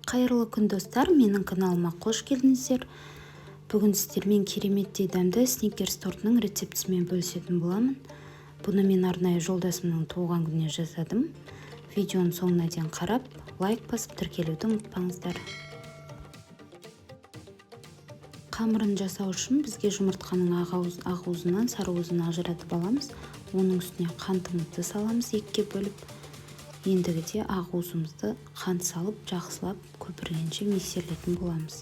Қайырлы күн достар, менің каналыма қош келдіңіздер. Бүгін сіздермен кереметтей дәмді сникерс тортының рецептісімен бөлісетін боламын. Бұны мен арнайы жолдасымның туылған күніне жасадым. Видеоның соңына дейін қарап, лайк басып тіркелуді ұмытпаңыздар. Қамырын жасау үшін бізге жұмыртқаның ақ уызынан сары уызын ажыратып аламыз. Оның үстіне қантымызды саламыз екіге бөліп. Ендігіде ақ уызымызды қант салып, жақсылап көпіргенше миксерлейтін боламыз.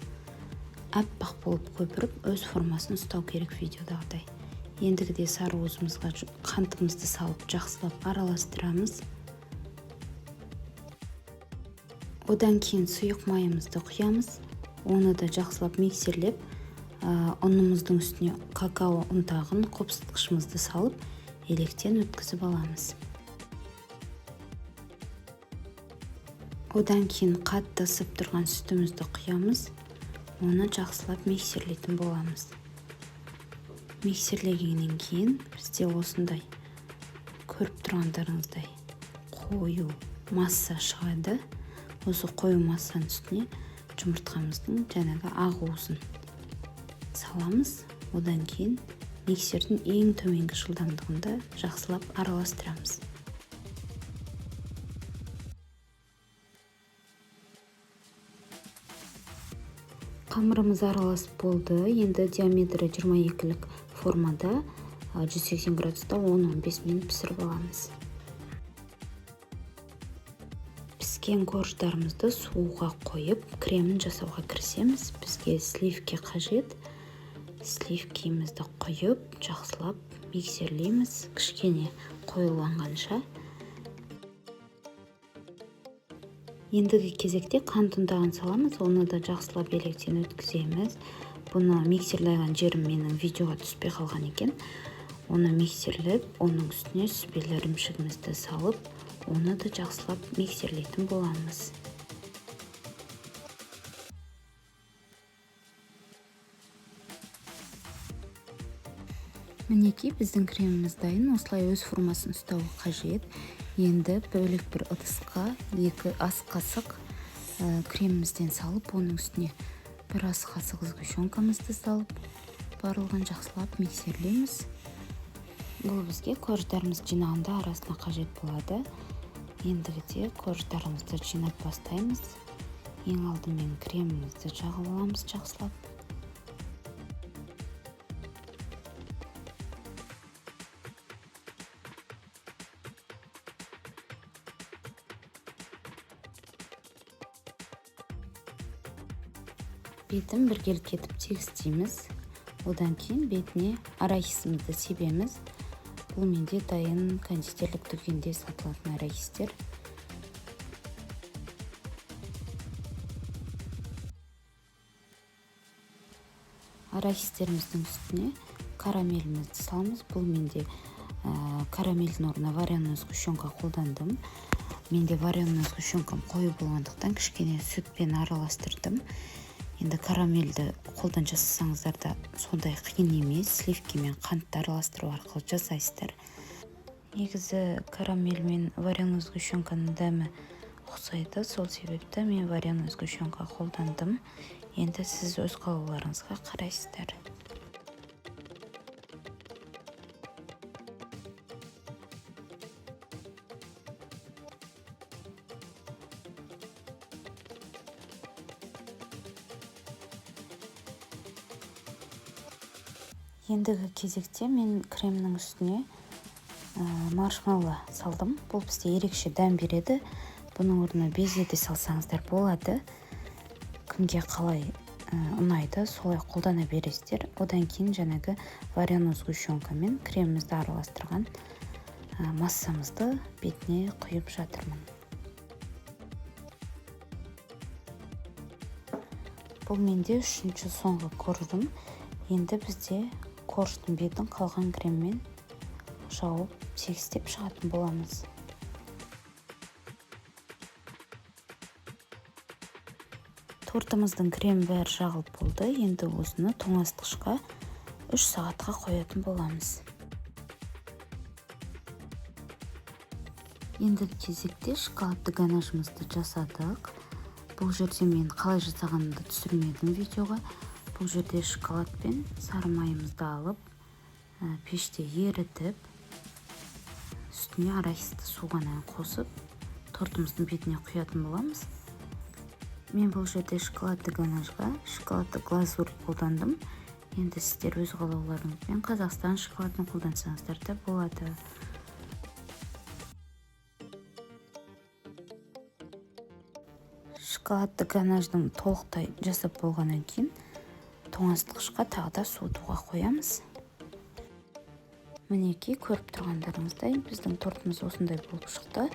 Аппақ болып көпіріп, өз формасын ұстау керек видеодағыдай. Ендігіде сары уызымызға қантымызды салып, жақсылап араластырамыз. Одан кейін сұйық майымызды құямыз. Оны да жақсылап миксерлеп, ұнымыздың үстіне какао ұнтағын қопсытқышымызды салып, електен өткізіп аламыз. Одан кейін қатты ысып тұрған сүтімізді құямыз. Оны жақсылап миксерлейтін боламыз. Миксерлегеннен кейін бізде осындай көріп тұрғандарыңыздай қою масса шығады. Осы қою массаның үстіне жұмыртқамыздың жаңағы ақ уызын саламыз. Одан кейін миксердің ең төменгі жылдамдығында жақсылап араластырамыз. Қамырымыз араласып болды. Енді диаметрі 22-лік формада 180 градуста 10-15 минут пісіріп аламыз. Піскен корждарымызды суға қойып, кремін жасауға кірісеміз. Бізге сливки қажет. Сливкимізді құйып, жақсылап миксерлейміз, кішкене қоюланғанша. Ендігі кезекте қант ұнтағын саламыз, оны да жақсылап електен өткіземіз. Бұны миксерлеген жерім менің видеоға түспей қалған екен. Оны миксерлеп, оның үстіне сүбелі ірімшігімізді салып, оны да жақсылап миксерлейтін боламыз. Мінекей біздің креміміз дайын, осылай өз формасын ұстауы қажет. Енді бөлек бір ыдысқа 2 ас қасық кремімізден салып, оның үстіне 1 ас қасық сгущенкамызды салып, барлығын жақсылап миксерлейміз. Бұл бізге корждарымыз жинағанда арасына қажет болады. Ендігіде корждарымызды жинап бастаймыз. Ең алдымен кремімізді жағып аламыз жақсылап. Бетін біркелкі етіп тегістейміз. Одан кейін бетіне арахисімізді себеміз. Бұл менде дайын кондитерлік дүкенде сатылатын арахистер. Арахистеріміздің үстіне карамелімізді саламыз. Бұл менде карамельдің орнына вареная сгущенка қолдандым. Менде вареная сгущенкам қою болғандықтан кішкене сүтпен араластырдым. Енді карамельді қолдан жасасаңыздар да сондай қиын емес, сливки мен қантты араластыру арқылы жасайсыздар. Негізі карамель мен вареная сгущенканың дәмі ұқсайды, сол себепті мен вареная сгущенка қолдандым. Енді сіз өз қалауларыңызға қарайсыздар. Ендігі кезекте мен кремнің үстіне маршмеллоу салдым. Бұл бізде ерекше дәм береді. Бұның орнына безе де салсаңыздар болады. Кімге қалай ұнайды, солай қолдана бересіздер. Одан кейін жаңағы вареная сгущенка мен кремімізді араластырған массамызды бетіне құйып жатырмын. Бұл менде 3-ші соңғы коржым. Енді бізде корждың бетін қалған креммен жауып тегістеп шығатын боламыз. Тортымыздың крем бәрі жағылып болды. Енді осыны тоңазытқышқа 3 сағатқа қоятын боламыз. Ендігі кезекте шоколадты ганашымызды жасадық. Бұл жерде мен қалай жасағанымды түсірмедім видеоға. Бұл жерде шоколад пен сары майымызды алып, пеште ерітіп, үстіне арахисті суғаннан қосып, тортымыздың бетіне құятын боламыз. Мен бұл жерде шоколадты ганажға шоколадты глазурь қолдандым. Енді сіздер өз қалауларыңызбен Қазақстан шоколадын қолдансаңыздар да болады. Шоколадты ганаждың толықтай жасап болғаннан кейін тоңазытқышқа тағы да суытуға қоямыз. Мінекей, көріп тұрғандарыңыздай біздің тортымыз осындай болып шықты.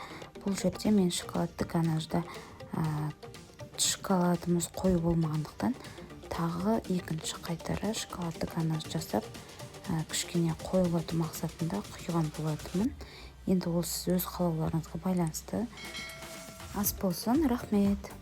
Бұл жерде мен шоколадты ганажда шоколадымыз қою болмағандықтан тағы екінші қайтара шоколадты ганаж жасап, кішкене қоюлату мақсатында құйған болатынмын. Енді ол сіз өз қалауларыңызға байланысты ас болсын. Рахмет.